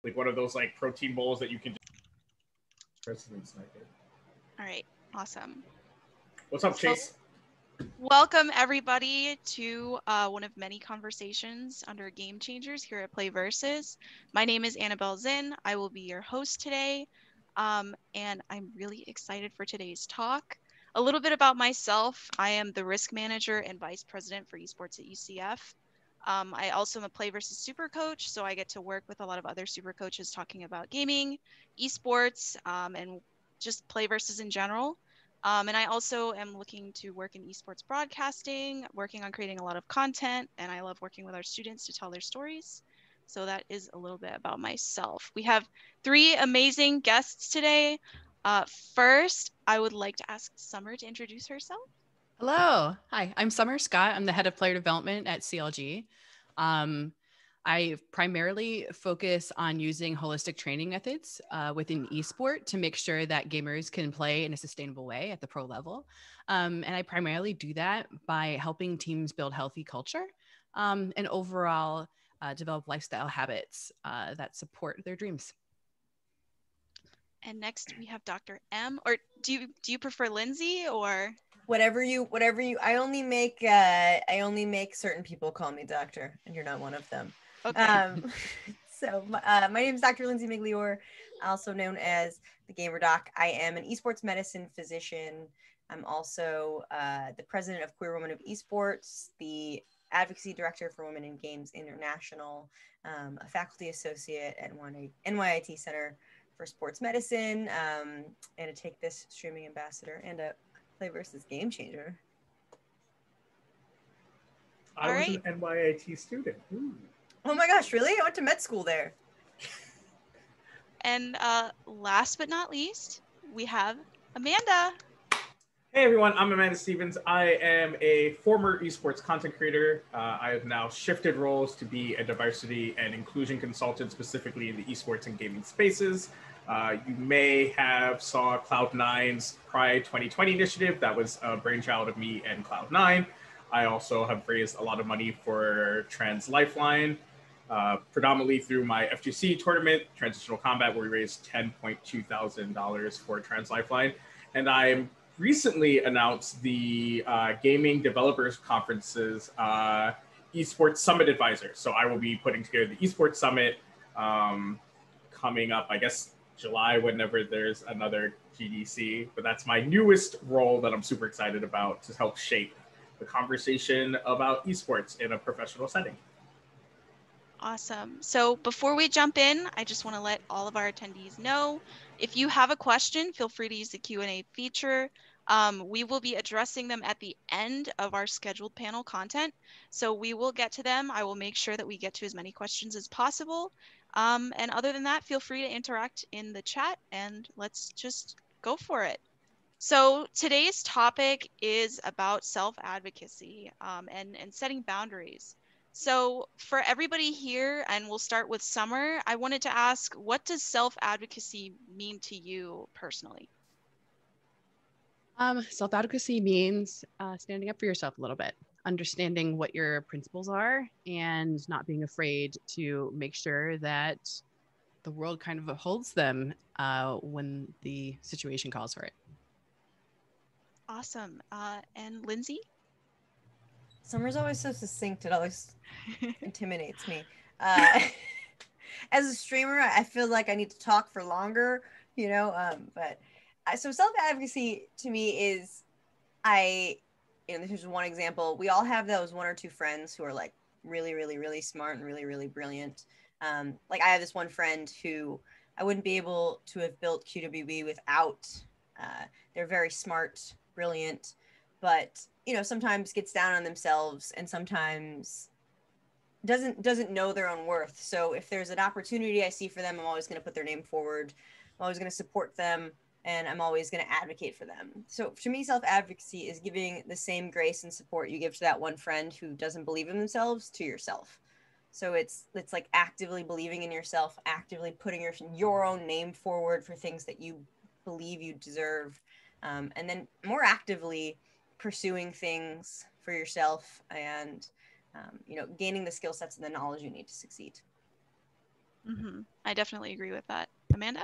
like one of those like protein bowls that you can just President Sniper. All right, awesome. What's up, Chase? Welcome everybody to one of many conversations under Game Changers here at PlayVS. My name is Annabelle Zinn. I will be your host today, and I'm really excited for today's talk. A little bit about myself. I am the risk manager and vice president for esports at UCF. I also am a PlayVS super coach, so I get to work with a lot of other super coaches talking about gaming, esports, and just PlayVS in general. And I also am looking to work in esports broadcasting, working on creating a lot of content, and I love working with our students to tell their stories. So that is a little bit about myself. We have three amazing guests today. First, I would like to ask Summer to introduce herself. Hello. Hi, I'm Summer Scott. I'm the head of player development at CLG. I primarily focus on using holistic training methods within esport to make sure that gamers can play in a sustainable way at the pro level. And I primarily do that by helping teams build healthy culture and overall develop lifestyle habits that support their dreams. And next we have Dr. M, or do you prefer Lindsay or? Whatever you, I only make certain people call me doctor, and you're not one of them. Okay. So my name is Dr. Lindsay Migliore, also known as the Gamer Doc. I am an esports medicine physician. I'm also the president of Queer Women of Esports, the advocacy director for Women in Games International, a faculty associate at NYIT Center for Sports Medicine, and a Take This streaming ambassador, and a PlayVS Game Changer. I was an NYIT student. Ooh. Oh my gosh, really? I went to med school there. And last but not least, we have Amanda. Hey everyone, I'm Amanda Stevens. I am a former esports content creator. I have now shifted roles to be a diversity and inclusion consultant, specifically in the esports and gaming spaces. You may have saw Cloud9's Pride 2020 initiative. That was a brainchild of me and Cloud9. I also have raised a lot of money for Trans Lifeline, predominantly through my FGC tournament, Transitional Combat, where we raised $10.2 thousand for Trans Lifeline. And I'm recently announced the Gaming Developers Conference's Esports Summit Advisor. So I will be putting together the Esports Summit coming up, I guess, July, whenever there's another GDC. But that's my newest role that I'm super excited about to help shape the conversation about esports in a professional setting. Awesome. So before we jump in, I just want to let all of our attendees know, if you have a question, feel free to use the Q&A feature. We will be addressing them at the end of our scheduled panel content. So we will get to them. I will make sure that we get to as many questions as possible. And other than that, feel free to interact in the chat and let's just go for it. So today's topic is about self-advocacy and setting boundaries. So for everybody here, and we'll start with Summer, I wanted to ask, what does self-advocacy mean to you personally? Self-advocacy means standing up for yourself a little bit, understanding what your principles are, and not being afraid to make sure that the world kind of holds them when the situation calls for it. Awesome. And Lindsay? Summer's always so succinct. It always intimidates me. As a streamer, I feel like I need to talk for longer, you know, so self-advocacy to me is, this is one example. We all have those one or two friends who are like really, really, really smart and really, really brilliant. Like I have this one friend who I wouldn't be able to have built QWB without. They're very smart, brilliant, but sometimes gets down on themselves and sometimes doesn't know their own worth. So if there's an opportunity I see for them, I'm always going to put their name forward. I'm always going to support them, and I'm always going to advocate for them. So to me, self-advocacy is giving the same grace and support you give to that one friend who doesn't believe in themselves to yourself. So it's like actively believing in yourself, actively putting your own name forward for things that you believe you deserve, and then more actively pursuing things for yourself and gaining the skill sets and the knowledge you need to succeed. I definitely agree with that. Amanda?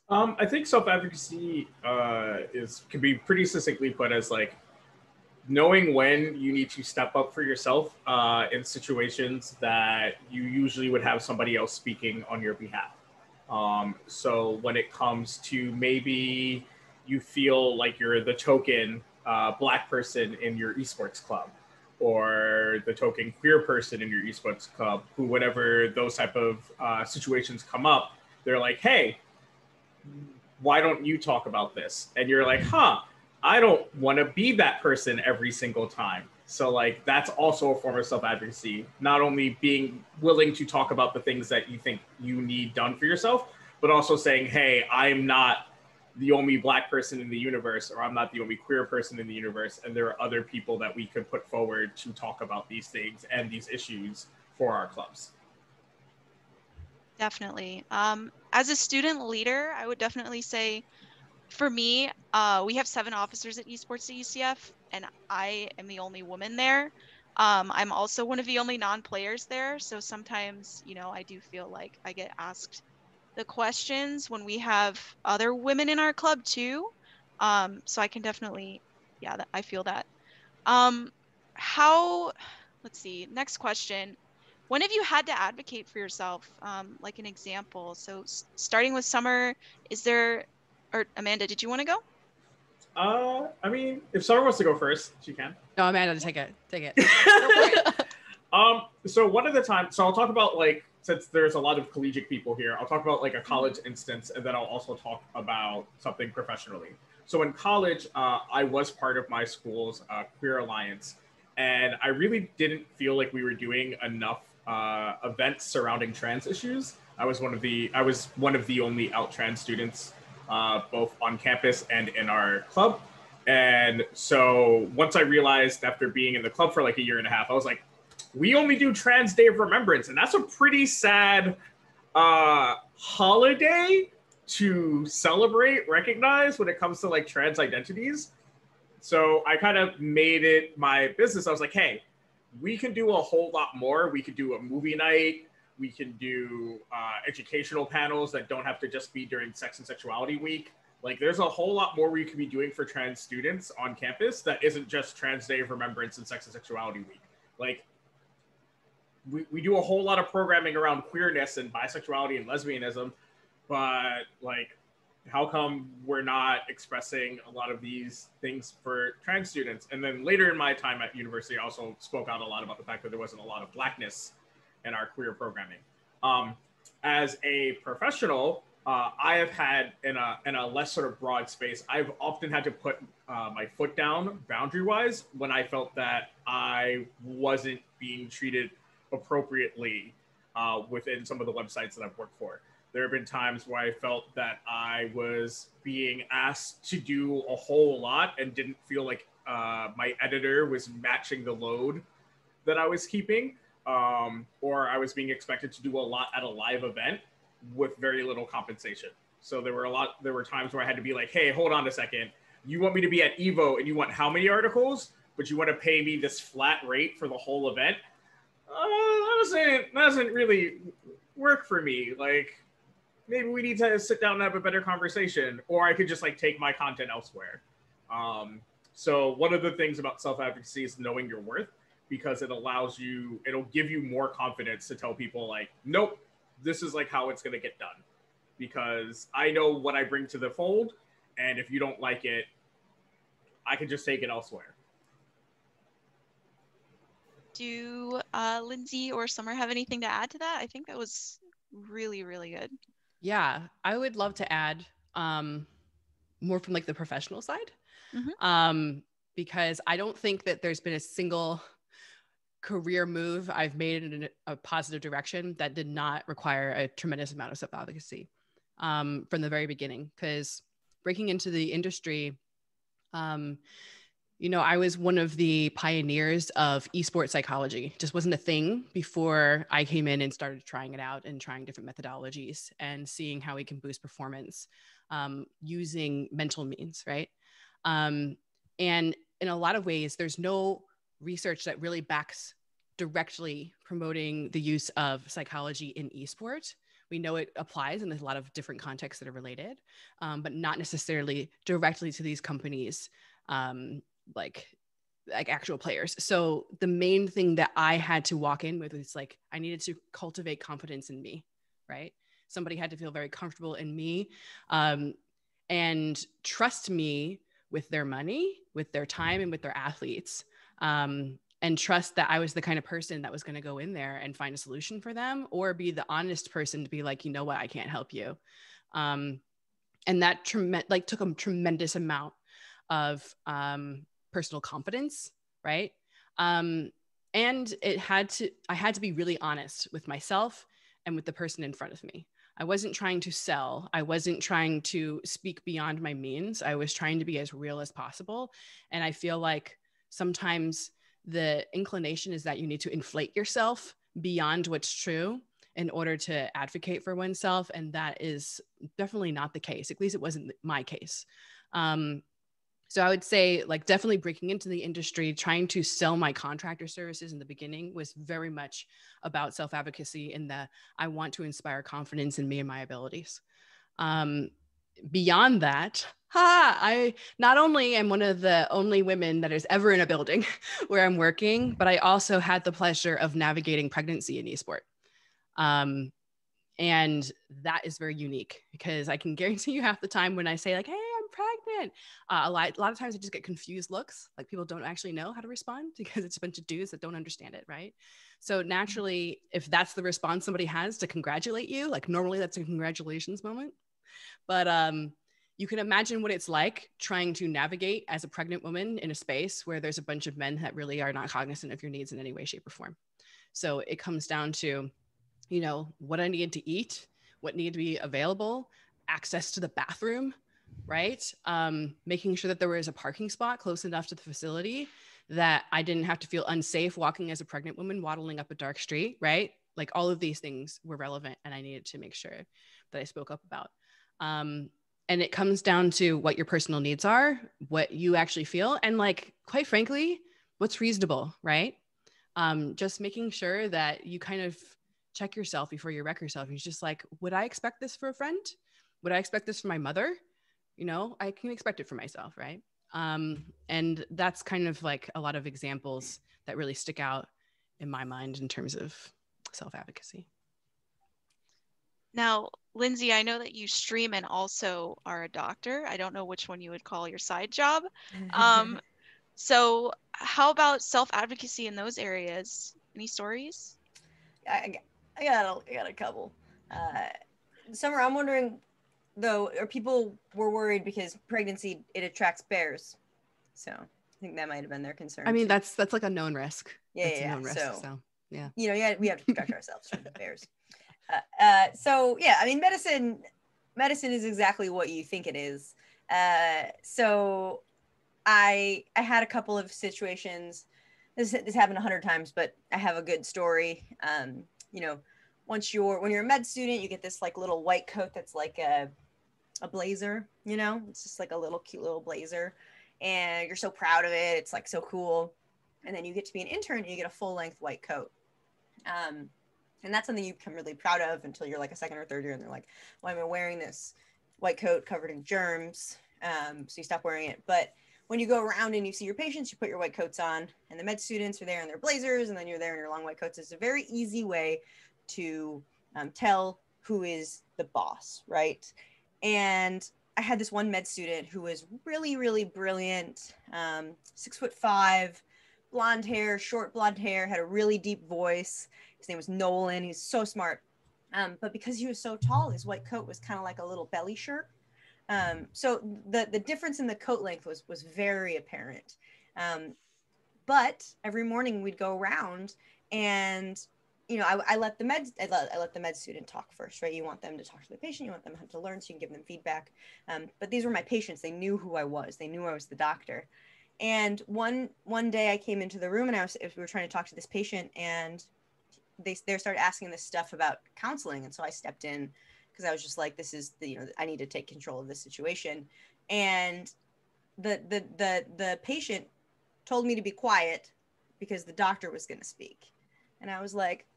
I think self-advocacy can be pretty succinctly put as like knowing when you need to step up for yourself in situations that you usually would have somebody else speaking on your behalf. So when it comes to maybe you feel like you're the token Black person in your esports club, or the token queer person in your esports club, who whenever those type of situations come up, they're like, hey, why don't you talk about this? And you're like, I don't want to be that person every single time. So like that's also a form of self-advocacy, not only being willing to talk about the things that you think you need done for yourself, but also saying, hey, I'm not the only Black person in the universe, or I'm not the only queer person in the universe, and there are other people that we could put forward to talk about these things and these issues for our clubs. Definitely. As a student leader, I would definitely say, for me, we have 7 officers at esports at UCF, and I am the only woman there. I'm also one of the only non-players there, so sometimes, I do feel like I get asked the questions when we have other women in our club too. So I can definitely, I feel that. Let's see, next question. When have you had to advocate for yourself? Like an example. So starting with Summer, or Amanda, did you want to go? I mean, if Summer wants to go first, she can. No, Amanda, take it. Go for it. So one of the times, so I'll talk about like, since there's a lot of collegiate people here, I'll talk about like a college instance, and then I'll also talk about something professionally. So in college, I was part of my school's queer alliance, and I really didn't feel like we were doing enough events surrounding trans issues. I was one of the only out trans students, both on campus and in our club. And so once I realized after being in the club for like a year and a half, I was like, we only do Trans Day of Remembrance, and that's a pretty sad holiday to celebrate, recognize when it comes to like trans identities. So I kind of made it my business. I was like, hey, we can do a whole lot more. We could do a movie night. We can do educational panels that don't have to just be during Sex and Sexuality Week. Like there's a whole lot more we could be doing for trans students on campus that isn't just Trans Day of Remembrance and Sex and Sexuality Week. Like we do a whole lot of programming around queerness and bisexuality and lesbianism, but like how come we're not expressing a lot of these things for trans students? And then later in my time at university, I also spoke out a lot about the fact that there wasn't a lot of Blackness in our queer programming. As a professional, I have had in a less sort of broad space, I've often had to put my foot down boundary-wise when I felt that I wasn't being treated appropriately within some of the websites that I've worked for. There have been times where I felt that I was being asked to do a whole lot and didn't feel like my editor was matching the load that I was keeping, or I was being expected to do a lot at a live event with very little compensation. So there were times where I had to be like, hey, hold on a second. You want me to be at Evo and you want how many articles, but you want to pay me this flat rate for the whole event? That doesn't really work for me. Like, maybe we need to sit down and have a better conversation, or I could just like take my content elsewhere. So one of the things about self-advocacy is knowing your worth, because it'll give you more confidence to tell people like, nope, this is like how it's going to get done, because I know what I bring to the fold. And if you don't like it, I can just take it elsewhere. Do Lindsay or Summer have anything to add to that? I think that was really, really good. Yeah, I would love to add more from like the professional side, because I don't think that there's been a single career move I've made in a positive direction that did not require a tremendous amount of self-advocacy from the very beginning. Because breaking into the industry, I was one of the pioneers of esports psychology. It just wasn't a thing before I came in and started trying it out and trying different methodologies and seeing how we can boost performance using mental means, right? And in a lot of ways, there's no research that really backs directly promoting the use of psychology in esports. We know it applies in a lot of different contexts that are related, but not necessarily directly to these companies, like actual players. So the main thing that I had to walk in with is like, I needed to cultivate confidence in me, right? Somebody had to feel very comfortable in me, and trust me with their money, with their time, and with their athletes. And trust that I was the kind of person that was going to go in there and find a solution for them, or be the honest person to be like, you know what, I can't help you. And that took a tremendous amount of personal confidence, right? And I had to be really honest with myself and with the person in front of me. I wasn't trying to sell. I wasn't trying to speak beyond my means. I was trying to be as real as possible. And I feel like sometimes the inclination is that you need to inflate yourself beyond what's true in order to advocate for oneself. And that is definitely not the case. At least it wasn't my case. So I would say, like, definitely breaking into the industry, trying to sell my contractor services in the beginning was very much about self-advocacy, in that I want to inspire confidence in me and my abilities. Beyond that, I not only am one of the only women that is ever in a building where I'm working, but I also had the pleasure of navigating pregnancy in esport. And that is very unique, because I can guarantee you half the time when I say like, hey, I'm pregnant, a lot of times I just get confused looks, like people don't actually know how to respond because it's a bunch of dudes that don't understand it, right? So naturally, if that's the response somebody has to congratulate you, like normally that's a congratulations moment. But you can imagine what it's like trying to navigate as a pregnant woman in a space where there's a bunch of men that really are not cognizant of your needs in any way, shape, or form. So it comes down to, you know, what I needed to eat, what needed to be available, access to the bathroom, right? Making sure that there was a parking spot close enough to the facility that I didn't have to feel unsafe walking as a pregnant woman waddling up a dark street, right? Like all of these things were relevant, and I needed to make sure that I spoke up about. And it comes down to what your personal needs are, what you actually feel, and like, quite frankly, what's reasonable, right? Just making sure that you kind of check yourself before you wreck yourself. You're just like, would I expect this for a friend? Would I expect this for my mother? You know, I can expect it for myself, right? And that's kind of like a lot of examples that really stick out in my mind in terms of self-advocacy. Now, Lindsay, I know that you stream and also are a doctor. I don't know which one you would call your side job. So how about self-advocacy in those areas? Any stories? I got a couple. Summer, I'm wondering though, or people were worried because pregnancy, it attracts bears. So I think that might have been their concern. I mean, too. that's like a known risk. Yeah, that's yeah, a known risk. So yeah, you know, yeah, we have to protect ourselves from the bears. So yeah, I mean, medicine is exactly what you think it is. So I had a couple of situations. This happened 100 times, but I have a good story. You know, when you're a med student, you get this like little white coat that's like a blazer. You know, it's just like a little cute little blazer, and you're so proud of it. It's like so cool. And then you get to be an intern, and you get a full length white coat. And that's something you become really proud of until you're like a second or third year, and they're like, "Why am I wearing this white coat covered in germs?" So you stop wearing it. But when you go around and you see your patients, you put your white coats on, and the med students are there in their blazers, and then you're there in your long white coats. It's a very easy way to tell who is the boss, right? And I had this one med student who was really, really brilliant, 6'5", blonde hair, short blonde hair, had a really deep voice. His name was Nolan. He's so smart. But because he was so tall, his white coat was kind of like a little belly shirt. So the difference in the coat length was very apparent. But every morning we'd go around, and you know, I let the med student talk first, right? You want them to talk to the patient, you want them to learn, so you can give them feedback. But these were my patients. They knew who I was. They knew I was the doctor. And one day I came into the room, and we were trying to talk to this patient, and they started asking this stuff about counseling. And so I stepped in because I was just like, this is I need to take control of this situation. And the patient told me to be quiet because the doctor was going to speak. And I was like,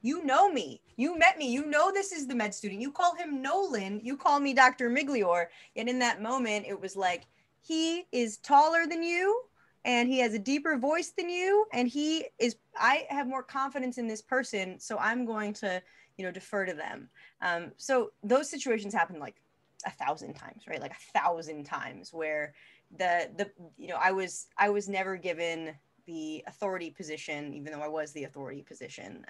You know me, you met me, you know this is the med student. You call him Nolan, you call me Dr. Migliore. And in that moment, it was like, he is taller than you, and he has a deeper voice than you, and I have more confidence in this person, so I'm going to, defer to them. So those situations happen like 1,000 times, right? Like 1,000 times, where I was never given the authority position, even though I was the authority position.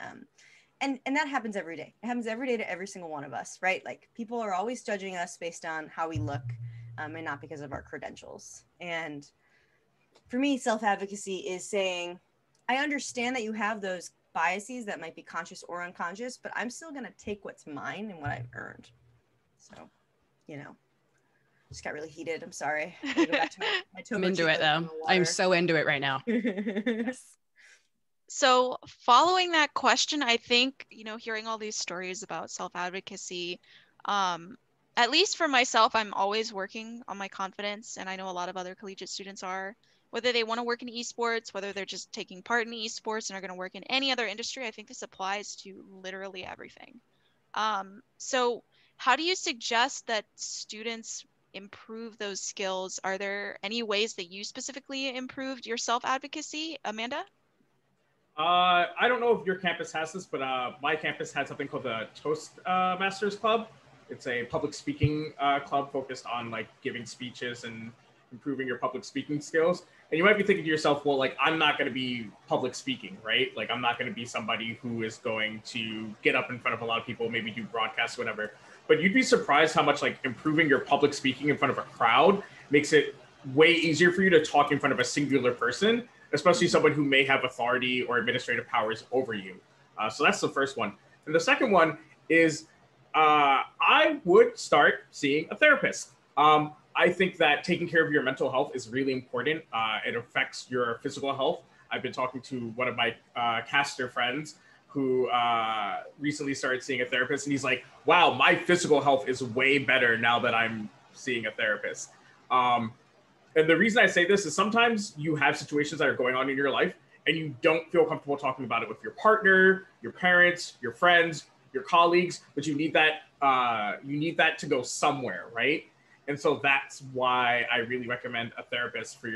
And that happens every day. It happens every day to every single one of us, right? Like, people are always judging us based on how we look, and not because of our credentials. And for me, self-advocacy is saying, I understand that you have those biases that might be conscious or unconscious, but I'm still going to take what's mine and what I've earned. So, just got really heated. I'm sorry. I'm gonna go back to my I'm into it though. I'm so into it right now. Yes. So following that question, I think, hearing all these stories about self-advocacy, at least for myself, I'm always working on my confidence, and I know a lot of other collegiate students are, whether they want to work in esports, whether they're just taking part in esports and are going to work in any other industry. I think this applies to literally everything. So how do you suggest that students improve those skills? Are there any ways that you specifically improved your self-advocacy, Amanda? I don't know if your campus has this, but my campus had something called the Toastmasters Club. It's a public speaking club focused on like giving speeches and improving your public speaking skills. And you might be thinking to yourself, well, like, I'm not going to be public speaking, right? Like, I'm not going to be somebody who is going to get up in front of a lot of people, maybe do broadcasts, whatever. But you'd be surprised how much like improving your public speaking in front of a crowd makes it way easier for you to talk in front of a singular person, especially someone who may have authority or administrative powers over you. So that's the first one. And the second one is I would start seeing a therapist. I think that taking care of your mental health is really important. It affects your physical health. I've been talking to one of my caster friends who recently started seeing a therapist, and he's like, wow, my physical health is way better now that I'm seeing a therapist. And the reason I say this is sometimes you have situations that are going on in your life and you don't feel comfortable talking about it with your partner, your parents, your friends, your colleagues, but you need that to go somewhere, right? And so that's why I really recommend a therapist for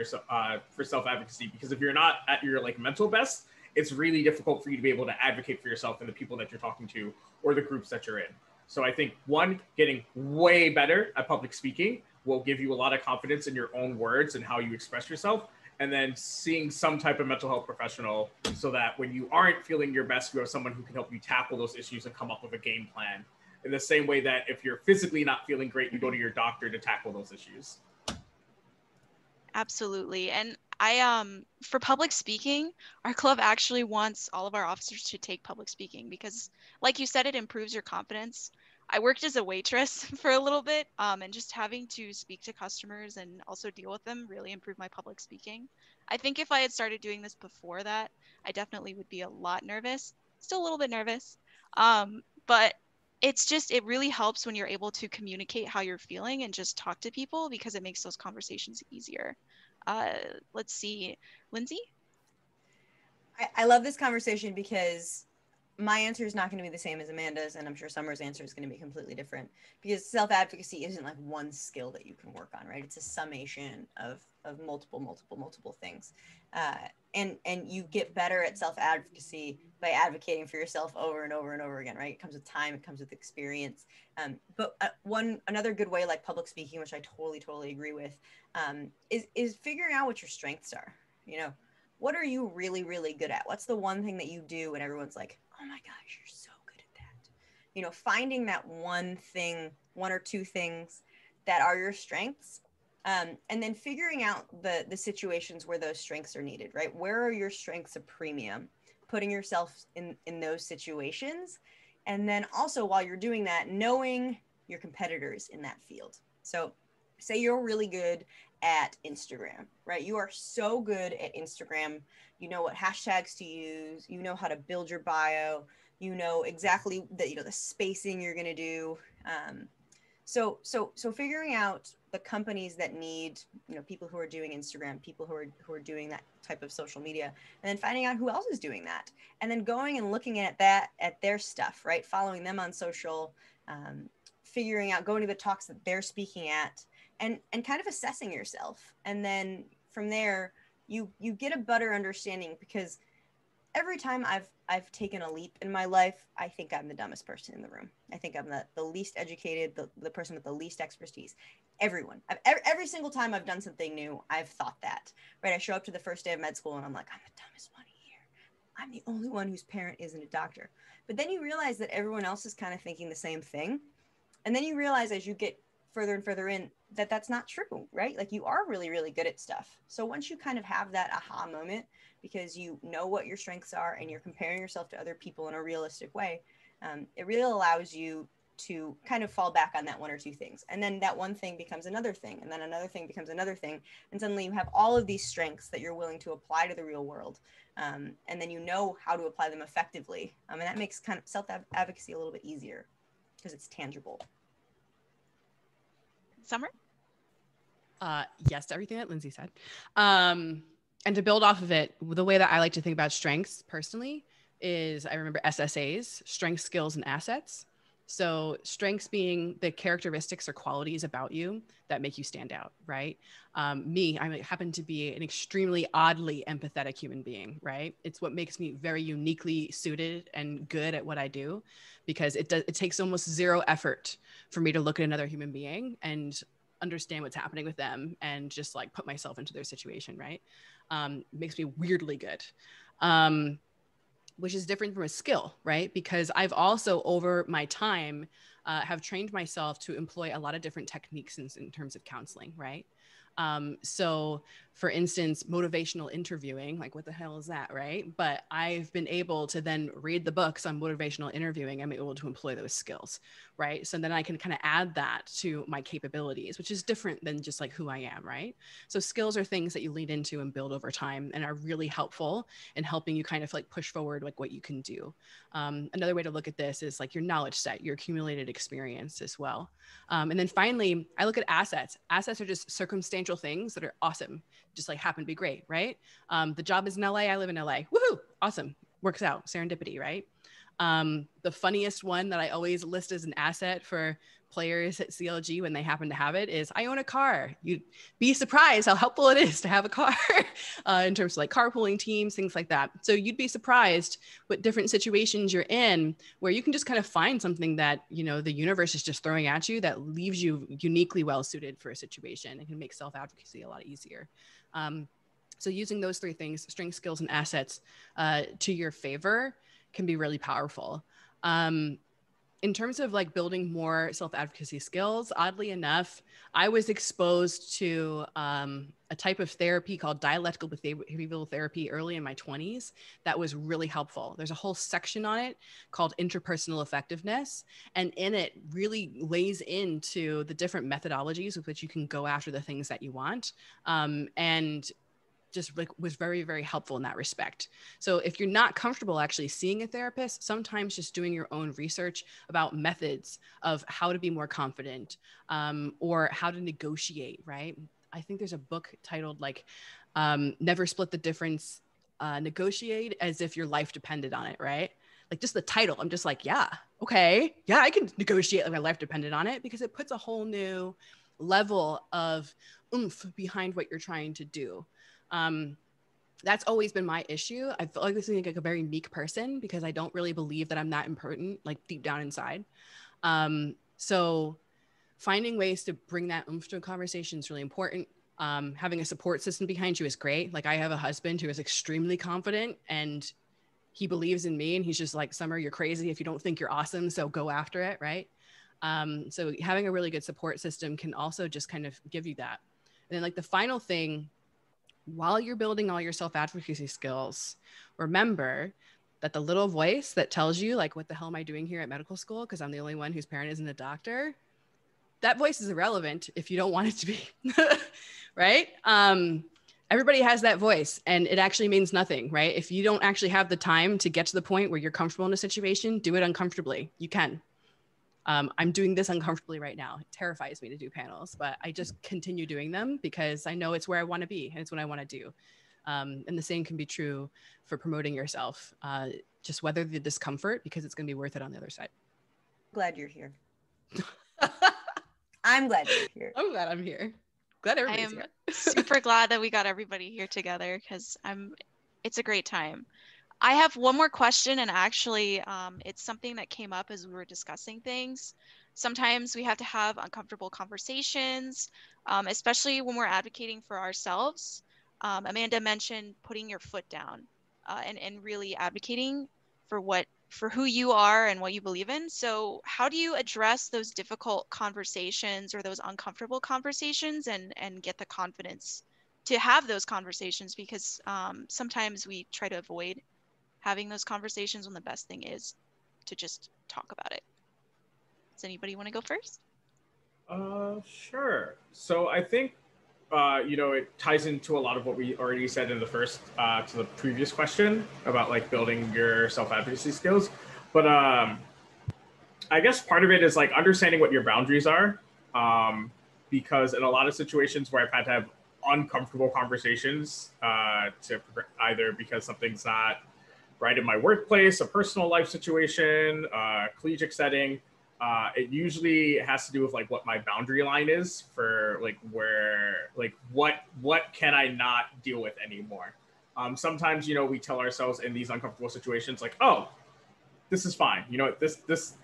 for self-advocacy, because if you're not at your like mental best, it's really difficult for you to be able to advocate for yourself and the people that you're talking to or the groups that you're in. So I think, one, getting way better at public speaking will give you a lot of confidence in your own words and how you express yourself. And then seeing some type of mental health professional so that when you aren't feeling your best, you have someone who can help you tackle those issues and come up with a game plan. In the same way that if you're physically not feeling great, you go to your doctor to tackle those issues. Absolutely. And for public speaking, our club actually wants all of our officers to take public speaking because, like you said, it improves your confidence. I worked as a waitress for a little bit, and just having to speak to customers and also deal with them really improved my public speaking. I think if I had started doing this before that, I definitely would be a lot nervous, still a little bit nervous. But it really helps when you're able to communicate how you're feeling and just talk to people because it makes those conversations easier. Let's see, Lindsay? I love this conversation because my answer is not going to be the same as Amanda's, and I'm sure Summer's answer is going to be completely different, because self-advocacy isn't like one skill that you can work on, right? It's a summation of multiple things. And you get better at self-advocacy by advocating for yourself over and over and over again, right? It comes with time, it comes with experience. But another good way, like public speaking, which I totally agree with, is figuring out what your strengths are. What are you really good at? What's the one thing that you do and everyone's like, oh my gosh, you're so good at that? Finding that one thing, one or two things that are your strengths, and then figuring out the situations where those strengths are needed, right? Where are your strengths a premium? Putting yourself in those situations. And then also, while you're doing that, knowing your competitors in that field. So say you're really good at Instagram, right? You are so good at Instagram. You know what hashtags to use. You know how to build your bio. You know exactly the spacing you're going to do. So figuring out the companies that need, people who are doing Instagram, people who are doing that type of social media, and then finding out who else is doing that, and then going and looking at their stuff, right? Following them on social, figuring out, going to the talks that they're speaking at, and kind of assessing yourself. And then from there, you get a better understanding, because every time I've taken a leap in my life, I think I'm the dumbest person in the room. I think I'm the least educated, the person with the least expertise. Every single time I've done something new, I've thought that, right? I show up to the first day of med school and I'm like, I'm the dumbest one here. I'm the only one whose parent isn't a doctor. But then you realize that everyone else is kind of thinking the same thing. And then you realize as you get further and further in that that's not true, right? Like, you are really, really good at stuff. So once you kind of have that aha moment, because you know what your strengths are and you're comparing yourself to other people in a realistic way, it really allows you to kind of fall back on that one or two things. And then that one thing becomes another thing, and then another thing becomes another thing. And suddenly you have all of these strengths that you're willing to apply to the real world. And then you know how to apply them effectively. And that makes kind of self-advocacy a little bit easier because it's tangible. Summer? Yes to everything that Lindsay said. And to build off of it, the way that I like to think about strengths personally is, I remember SSAs, strengths, skills, and assets. So strengths being the characteristics or qualities about you that make you stand out, right? I happen to be an extremely oddly empathetic human being, right? It's what makes me very uniquely suited and good at what I do, because it takes almost zero effort for me to look at another human being and understand what's happening with them and just like put myself into their situation, right? Makes me weirdly good. Which is different from a skill, right? Because I've also, over my time, have trained myself to employ a lot of different techniques in terms of counseling, right? So for instance, motivational interviewing, like what the hell is that, right? But I've been able to then read the books on motivational interviewing. I'm able to employ those skills, right? So then I can kind of add that to my capabilities, which is different than just like who I am, right? So skills are things that you lead into and build over time and are really helpful in helping you kind of like push forward like what you can do. Another way to look at this is like your knowledge set, your accumulated experience as well. And then finally, I look at assets. Assets are just circumstantial things that are awesome, just like happen to be great, right? The job is in LA, I live in LA. Woohoo! Awesome. Works out. Serendipity, right? The funniest one that I always list as an asset for players at CLG when they happen to have it is, I own a car. You'd be surprised how helpful it is to have a car in terms of like carpooling teams, things like that. So you'd be surprised what different situations you're in where you can just kind of find something that, you know, the universe is just throwing at you that leaves you uniquely well suited for a situation and can make self-advocacy a lot easier. So using those three things, strengths, skills, and assets to your favor can be really powerful. In terms of like building more self-advocacy skills, oddly enough, I was exposed to a type of therapy called dialectical behavioral therapy early in my 20s that was really helpful. There's a whole section on it called interpersonal effectiveness, and in it really lays into the different methodologies with which you can go after the things that you want. And just like was very, very helpful in that respect. So if you're not comfortable actually seeing a therapist, sometimes just doing your own research about methods of how to be more confident, or how to negotiate, right? I think there's a book titled like Never Split the Difference, Negotiate as if your life depended on it, right? Like just the title, I'm just like, yeah, okay. Yeah, I can negotiate like my life depended on it, because it puts a whole new level of oomph behind what you're trying to do. That's always been my issue. I feel like this is like a very meek person because I don't really believe that I'm that important, like deep down inside. So finding ways to bring that oomph to a conversation is really important. Having a support system behind you is great. Like I have a husband who is extremely confident and he believes in me and he's just like, Summer, you're crazy if you don't think you're awesome. So go after it. Right. So having a really good support system can also just kind of give you that. And then like the final thing, while you're building all your self-advocacy skills, remember that the little voice that tells you like, what the hell am I doing here at medical school? Because I'm the only one whose parent isn't a doctor. That voice is irrelevant if you don't want it to be, right? Everybody has that voice and it actually means nothing, right? If you don't actually have the time to get to the point where you're comfortable in a situation, do it uncomfortably. You can. I'm doing this uncomfortably right now. It terrifies me to do panels, but I just continue doing them because I know it's where I want to be and it's what I want to do. And the same can be true for promoting yourself. Just weather the discomfort because it's going to be worth it on the other side. Glad you're here. I'm glad you're here. I'm glad I'm here. Glad everybody's here. Super glad that we got everybody here together because it's a great time. I have one more question, and actually it's something that came up as we were discussing things. Sometimes we have to have uncomfortable conversations, especially when we're advocating for ourselves. Amanda mentioned putting your foot down and really advocating for who you are and what you believe in. So how do you address those difficult conversations or those uncomfortable conversations and get the confidence to have those conversations? Because sometimes we try to avoid having those conversations when the best thing is to just talk about it. Does anybody want to go first? Sure. So I think, it ties into a lot of what we already said in the first, to the previous question about like building your self-advocacy skills. But I guess part of it is like understanding what your boundaries are. Because in a lot of situations where I've had to have uncomfortable conversations to either because something's not right in my workplace, a personal life situation, collegiate setting, it usually has to do with like what my boundary line is for like where, like what can I not deal with anymore. Sometimes, we tell ourselves in these uncomfortable situations like, oh, this is fine.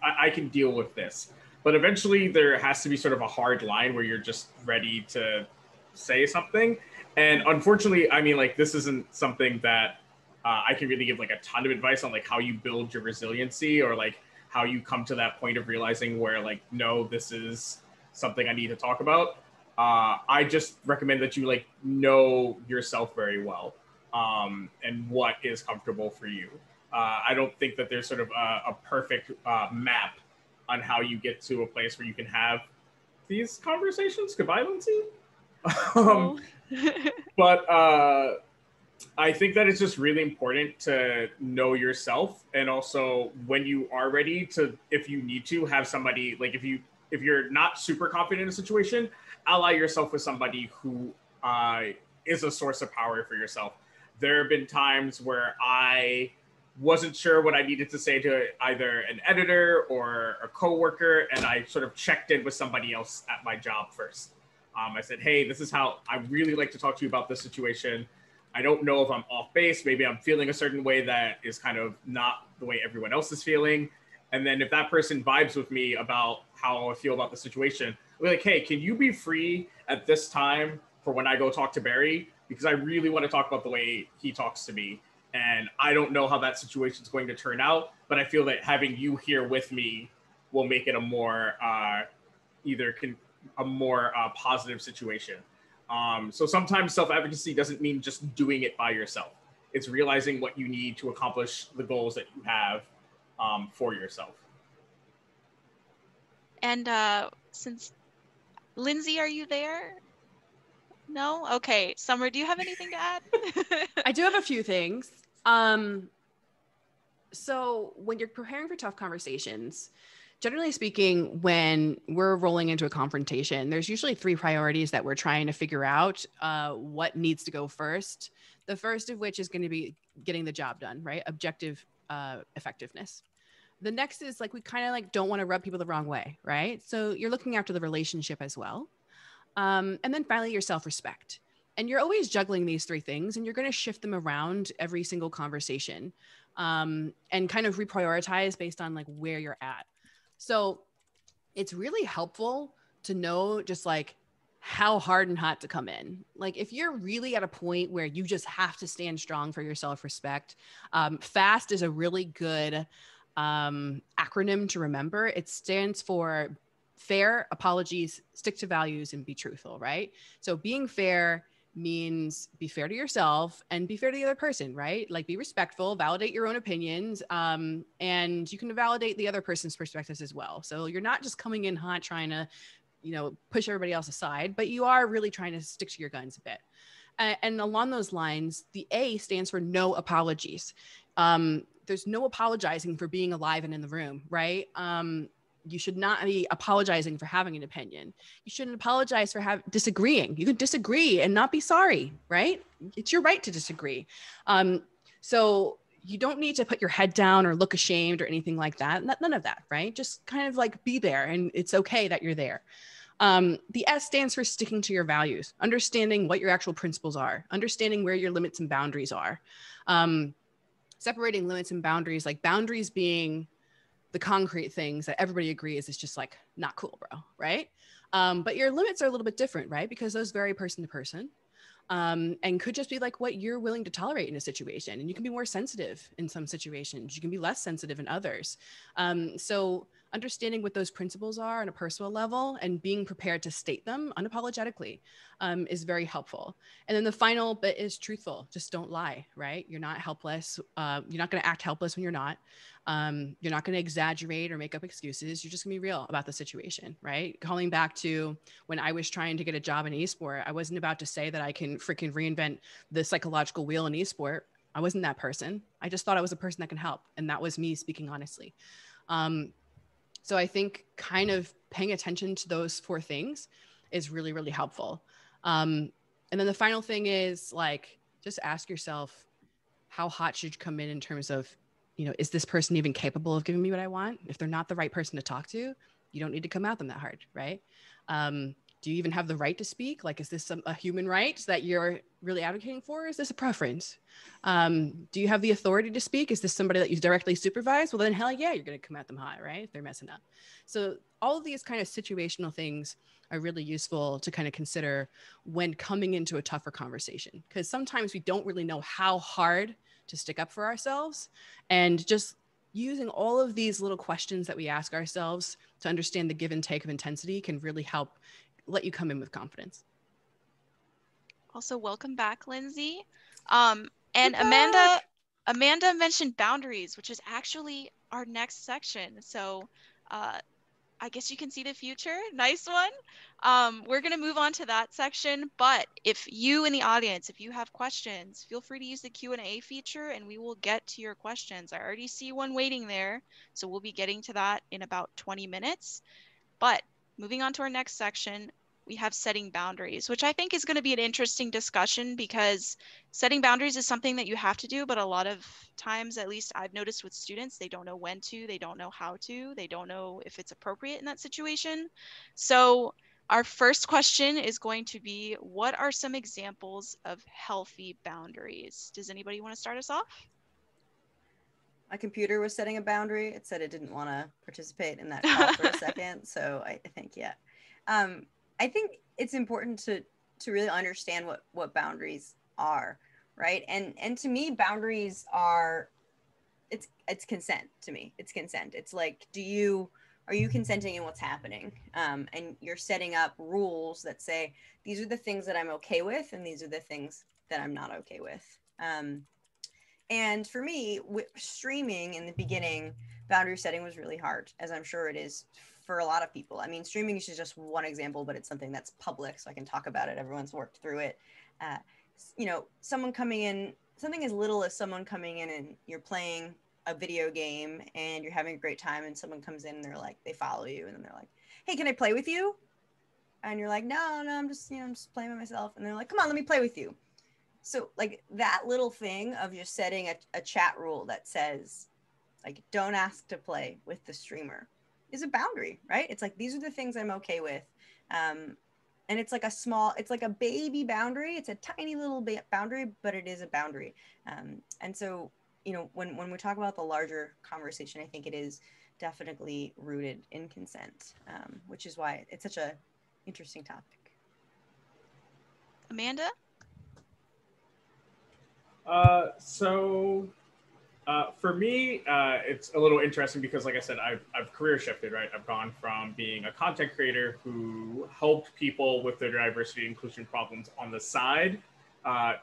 I can deal with this. But eventually there has to be sort of a hard line where you're just ready to say something. And unfortunately, I mean, like this isn't something that I can really give like a ton of advice on like how you build your resiliency or like how you come to that point of realizing where like, no, this is something I need to talk about. I just recommend that you like know yourself very well and what is comfortable for you. I don't think that there's sort of a perfect map on how you get to a place where you can have these conversations. Goodbye, Lindsay. But I think that it's just really important to know yourself, and also when you are ready to, if you need to, have somebody like if you're not super confident in a situation, ally yourself with somebody who is a source of power for yourself. There have been times where I wasn't sure what I needed to say to either an editor or a coworker, and I sort of checked in with somebody else at my job first. I said, hey, this is how I really like to talk to you about this situation. I don't know if I'm off base. Maybe I'm feeling a certain way that is kind of not the way everyone else is feeling. And then if that person vibes with me about how I feel about the situation, I'll be like, hey, can you be free at this time for when I go talk to Barry? Because I really want to talk about the way he talks to me. And I don't know how that situation is going to turn out, but I feel that having you here with me will make it a more positive situation. So sometimes self-advocacy doesn't mean just doing it by yourself. It's realizing what you need to accomplish the goals that you have for yourself. And since Lindsay, are you there? No? Okay. Summer, do you have anything to add? I do have a few things. So when you're preparing for tough conversations, generally speaking, when we're rolling into a confrontation, there's usually 3 priorities that we're trying to figure out what needs to go first. The first of which is going to be getting the job done, right? Objective effectiveness. The next is like, we kind of like don't want to rub people the wrong way, right? So you're looking after the relationship as well. And then finally, your self-respect. And you're always juggling these 3 things, and you're going to shift them around every single conversation and kind of reprioritize based on like where you're at. So it's really helpful to know just like how hard and hot to come in. Like if you're really at a point where you just have to stand strong for your self-respect, FAST is a really good acronym to remember. It stands for fair, apologies, stick to values, and be truthful, right? So being fair means be fair to yourself and be fair to the other person, right? Like be respectful, validate your own opinions, and you can validate the other person's perspectives as well. So you're not just coming in hot trying to, push everybody else aside, but you are really trying to stick to your guns a bit. And along those lines, the A stands for no apologies. There's no apologizing for being alive and in the room, right? You should not be apologizing for having an opinion. You shouldn't apologize for disagreeing. You can disagree and not be sorry, right? It's your right to disagree. So you don't need to put your head down or look ashamed or anything like that. None of that, right? Just kind of like be there, and it's okay that you're there. The S stands for sticking to your values, understanding what your actual principles are, understanding where your limits and boundaries are. Separating limits and boundaries, like boundaries being the concrete things that everybody agrees is just like not cool, bro, right? But your limits are a little bit different, right? Because those vary person to person. And could just be like what you're willing to tolerate in a situation. And you can be more sensitive in some situations. You can be less sensitive in others. So understanding what those principles are on a personal level and being prepared to state them unapologetically is very helpful. And then the final bit is truthful. Just don't lie, right? You're not helpless. You're not going to act helpless when you're not. You're not going to exaggerate or make up excuses. You're just going to be real about the situation, right? Calling back to when I was trying to get a job in esport, I wasn't about to say that I can freaking reinvent the psychological wheel in esport. I wasn't that person. I just thought I was a person that can help. And that was me speaking honestly. So I think kind of paying attention to those 4 things is really, really helpful. And then the final thing is like, just ask yourself, how hot should you come in terms of, is this person even capable of giving me what I want? If they're not the right person to talk to, you don't need to come at them that hard, right? Do you even have the right to speak? Like, is this a human right that you're really advocating for? Or is this a preference? Do you have the authority to speak? Is this somebody that you directly supervise? Well, then hell yeah, you're going to come at them hot, right? If they're messing up. So all of these kind of situational things are really useful to kind of consider when coming into a tougher conversation, because sometimes we don't really know how hard to stick up for ourselves, and just using all of these little questions that we ask ourselves to understand the give and take of intensity can really help let you come in with confidence. Also, welcome back, Lindsay. And Amanda mentioned boundaries, which is actually our next section. So I guess you can see the future. Nice one. We're going to move on to that section. But if you in the audience, if you have questions, feel free to use the Q&A feature and we will get to your questions. I already see one waiting there. So we'll be getting to that in about 20 minutes. But moving on to our next section, we have setting boundaries, which I think is going to be an interesting discussion, because setting boundaries is something that you have to do, but a lot of times, at least I've noticed with students, they don't know when to, they don't know how to, they don't know if it's appropriate in that situation. So our first question is going to be, what are some examples of healthy boundaries? Does anybody want to start us off? My computer was setting a boundary. It said it didn't want to participate in that call for a second. So I think, yeah. I think it's important to really understand what boundaries are, right? And to me, boundaries are, it's consent to me. It's consent. It's like, are you consenting in what's happening? And you're setting up rules that say, these are the things that I'm okay with, and these are the things that I'm not okay with. And for me, with streaming in the beginning, boundary setting was really hard, as I'm sure it is for a lot of people. I mean, streaming is just one example, but it's something that's public, so I can talk about it. Everyone's worked through it. Someone coming in, something as little as someone coming in and you're playing a video game and you're having a great time, and someone comes in and they're like, they follow you, and then they're like, hey, can I play with you? And you're like, no, I'm just playing by myself. And they're like, come on, let me play with you. So like that little thing of just setting a chat rule that says, like, don't ask to play with the streamer is a boundary, right? It's like, these are the things I'm okay with. And it's like it's like a baby boundary. It's a tiny little boundary, but it is a boundary. And so, when we talk about the larger conversation, I think it is definitely rooted in consent, which is why it's such a interesting topic. Amanda? For me, it's a little interesting because, like I said, I've career shifted, right? I've gone from being a content creator who helped people with their diversity and inclusion problems on the side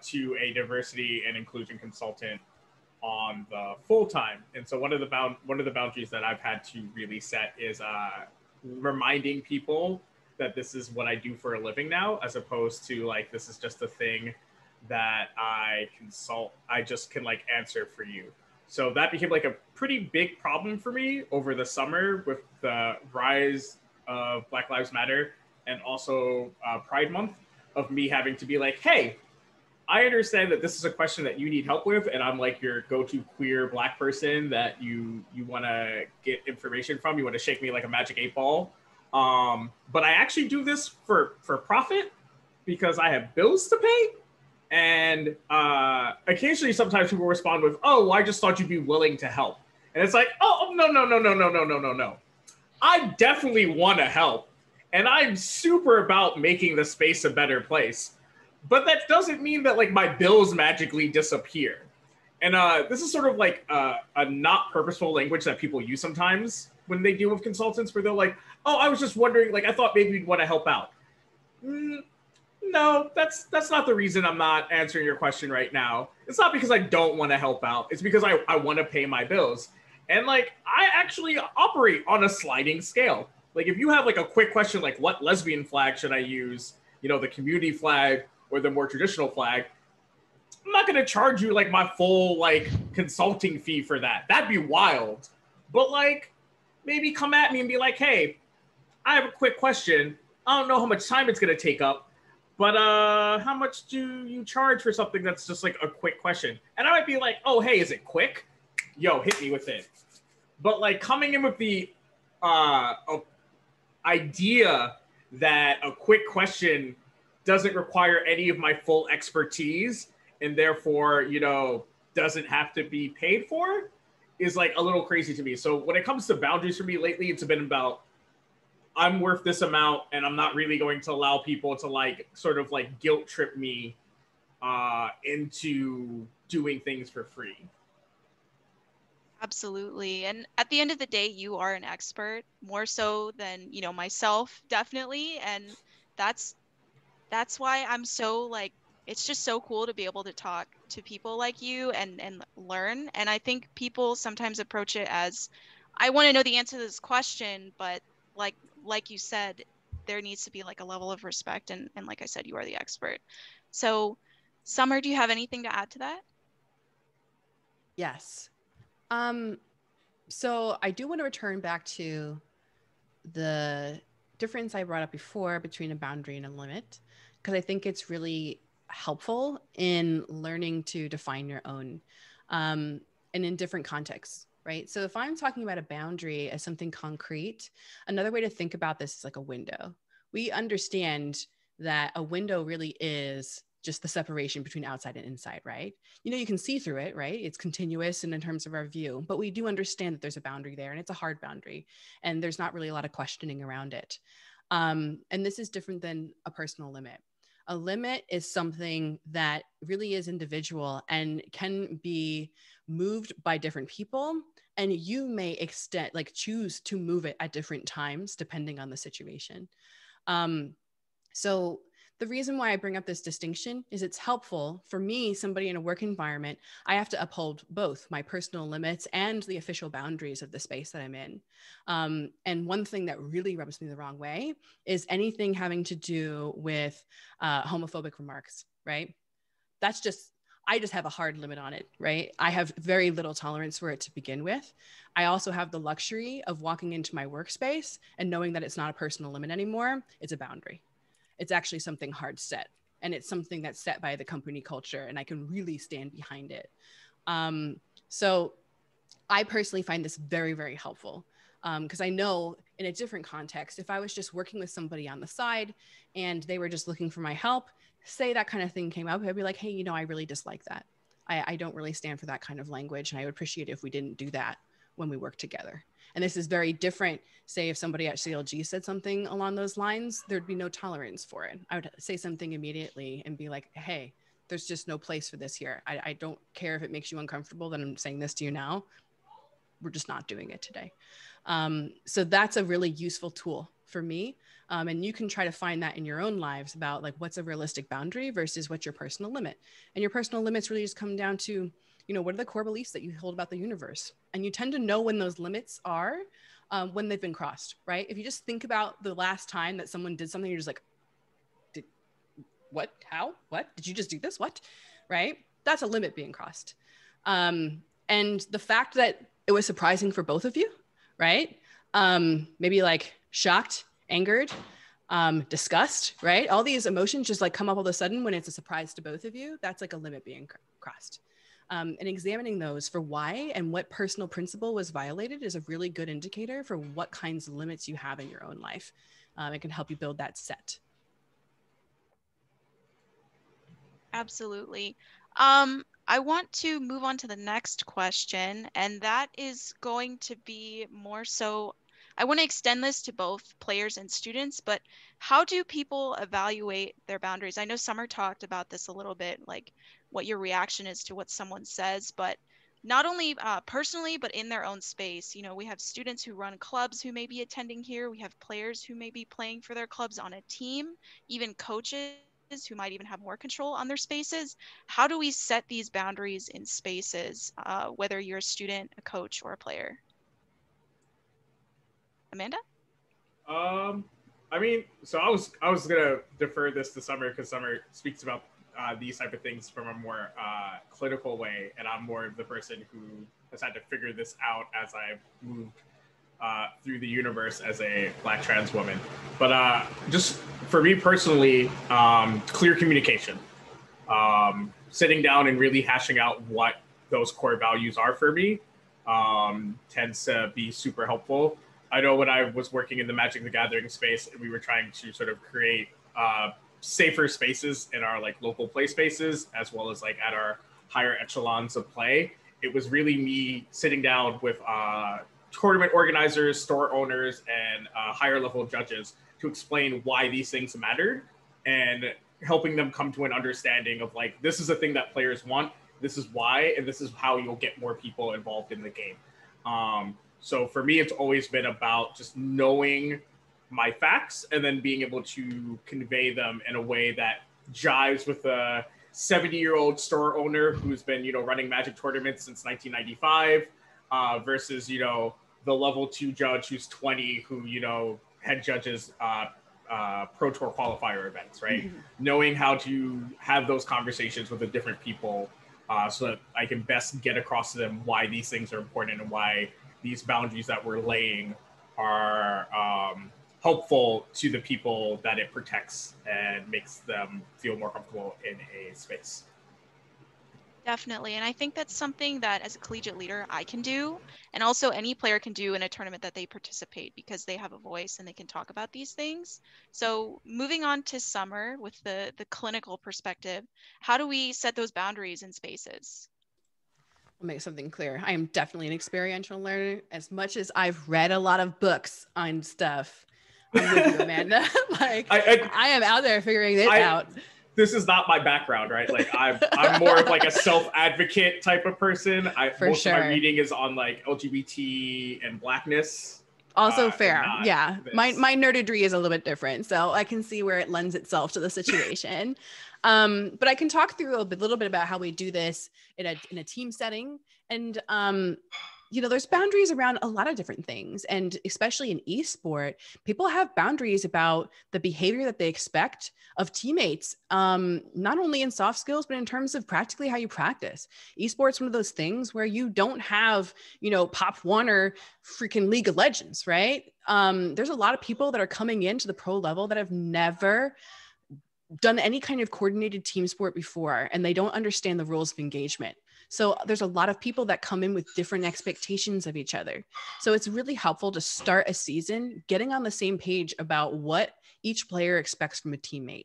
to a diversity and inclusion consultant on the full time. And so one of the boundaries that I've had to really set is reminding people that this is what I do for a living now, as opposed to like, this is just a thing that I just can like answer for you. So that became like a pretty big problem for me over the summer with the rise of Black Lives Matter and also Pride Month, of me having to be like, hey, I understand that this is a question that you need help with, and I'm like your go-to queer Black person that you want to get information from. You want to shake me like a magic 8-ball. But I actually do this for profit because I have bills to pay. And occasionally, sometimes people respond with, oh, well, I just thought you'd be willing to help. And it's like, oh, no. I definitely want to help. And I'm super about making the space a better place. But that doesn't mean that like my bills magically disappear. And this is sort of like a not purposeful language that people use sometimes when they deal with consultants, where they're like, oh, I was just wondering, like, I thought maybe you'd want to help out. No, that's not the reason I'm not answering your question right now. It's not because I don't want to help out. It's because I want to pay my bills. And like, I actually operate on a sliding scale. Like if you have like a quick question, like what lesbian flag should I use? You know, the community flag or the more traditional flag. I'm not going to charge you like my full like consulting fee for that. That'd be wild. But like, maybe come at me and be like, hey, I have a quick question. I don't know how much time it's going to take up, but how much do you charge for something that's just like a quick question? And I might be like, oh, hey, is it quick? Yo, hit me with it. But like coming in with the idea that a quick question doesn't require any of my full expertise and therefore, you know, doesn't have to be paid for is like a little crazy to me. So when it comes to boundaries for me lately, it's been about I'm worth this amount and I'm not really going to allow people to like sort of like guilt trip me into doing things for free. Absolutely. And at the end of the day, you are an expert, more so than, you know, myself, definitely. And that's why I'm so like, it's just so cool to be able to talk to people like you and learn. And I think people sometimes approach it as, I want to know the answer to this question, but like you said, there needs to be like a level of respect. And like I said, you are the expert. So Summer, do you have anything to add to that? Yes. So I do want to return back to the difference I brought up before between a boundary and a limit, because I think it's really helpful in learning to define your own and in different contexts, right? So if I'm talking about a boundary as something concrete, another way to think about this is like a window. We understand that a window really is just the separation between outside and inside, right? You know, you can see through it, right? It's continuous and in terms of our view, but we do understand that there's a boundary there and it's a hard boundary and there's not really a lot of questioning around it. And this is different than a personal limit. A limit is something that really is individual and can be moved by different people. And you may choose to move it at different times, depending on the situation. So the reason why I bring up this distinction is it's helpful for me, somebody in a work environment. I have to uphold both my personal limits and the official boundaries of the space that I'm in. And one thing that really rubs me the wrong way is anything having to do with homophobic remarks, right? I just have a hard limit on it, right? I have very little tolerance for it to begin with. I also have the luxury of walking into my workspace and knowing that it's not a personal limit anymore. It's a boundary. It's actually something hard set, and it's something that's set by the company culture, and I can really stand behind it. So I personally find this very, very helpful because I know in a different context, if I was just working with somebody on the side and they were just looking for my help, say that kind of thing came up, I'd be like, hey, you know, I really dislike that. I don't really stand for that kind of language, and I would appreciate it if we didn't do that when we work together. And this is very different. Say if somebody at CLG said something along those lines, there'd be no tolerance for it. I would say something immediately and be like, hey, there's just no place for this here. I don't care if it makes you uncomfortable that I'm saying this to you now. We're just not doing it today. So that's a really useful tool for me. And you can try to find that in your own lives about like what's a realistic boundary versus what's your personal limit. And your personal limits really just come down to, you know, what are the core beliefs that you hold about the universe? And you tend to know when those limits are when they've been crossed, right? If you just think about the last time that someone did something, you're just like, what, how, what? Did you just do this? What, right? That's a limit being crossed. And the fact that it was surprising for both of you, right? Maybe like shocked, angered, disgust, right? All these emotions just like come up all of a sudden when it's a surprise to both of you. That's like a limit being crossed. And examining those for why and what personal principle was violated is a really good indicator for what kinds of limits you have in your own life. It can help you build that set. Absolutely. I want to move on to the next question, and that is going to be more so, I want to extend this to both players and students, but how do people evaluate their boundaries? I know Summer talked about this a little bit, like what your reaction is to what someone says, but not only personally, but in their own space. You know, we have students who run clubs who may be attending here. We have players who may be playing for their clubs on a team, even coaches who might even have more control on their spaces. How do we set these boundaries in spaces, whether you're a student, a coach, or a player? Amanda? I mean, so I was gonna defer this to Summer because Summer speaks about these type of things from a more clinical way, and I'm more of the person who has had to figure this out as I've moved through the universe as a Black trans woman. But just for me personally, clear communication, sitting down and really hashing out what those core values are for me tends to be super helpful. I know when I was working in the Magic the Gathering space, we were trying to sort of create safer spaces in our like local play spaces, as well as like at our higher echelons of play. It was really me sitting down with tournament organizers, store owners, and higher level judges to explain why these things mattered and helping them come to an understanding of like, this is a thing that players want, this is why, and this is how you'll get more people involved in the game. So for me, it's always been about just knowing my facts and then being able to convey them in a way that jives with a 70-year-old store owner who's been, running Magic tournaments since 1995 versus, the level 2 judge who's 20 who, head judges Pro Tour qualifier events, right? Mm-hmm. Knowing how to have those conversations with the different people so that I can best get across to them why these things are important and why these boundaries that we're laying are helpful to the people that it protects and makes them feel more comfortable in a space. Definitely. And I think that's something that as a collegiate leader, I can do. And also any player can do in a tournament that they participate because they have a voice and they can talk about these things. So moving on to Summer with the clinical perspective, how do we set those boundaries in spaces? I'll make something clear. I am definitely an experiential learner. As much as I've read a lot of books on stuff, I'm with you, Amanda. I am out there figuring it out. This is not my background, right? Like I'm more of like a self-advocate type of person. Most of my reading is on like LGBT and Blackness. Also fair. Yeah. My nerdedry is a little bit different. So I can see where it lends itself to the situation. But I can talk through a little bit about how we do this in a team setting. And there's boundaries around a lot of different things. And especially in esport, people have boundaries about the behavior that they expect of teammates, not only in soft skills, but in terms of practically how you practice. Esport's one of those things where you don't have, Pop Warner freaking League of Legends, right? There's a lot of people that are coming into the pro level that have never done any kind of coordinated team sport before, and they don't understand the rules of engagement. So there's a lot of people that come in with different expectations of each other. So it's really helpful to start a season getting on the same page about what each player expects from a teammate.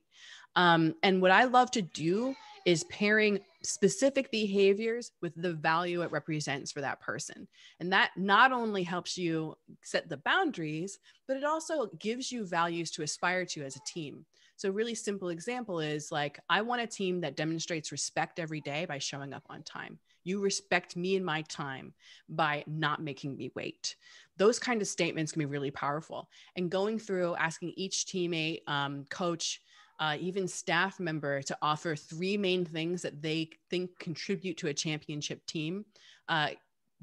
And what I love to do is pairing specific behaviors with the value it represents for that person. And that not only helps you set the boundaries, but it also gives you values to aspire to as a team. So a really simple example is like, I want a team that demonstrates respect every day by showing up on time. You respect me and my time by not making me wait. Those kind of statements can be really powerful. And going through asking each teammate, coach, even staff member to offer 3 main things that they think contribute to a championship team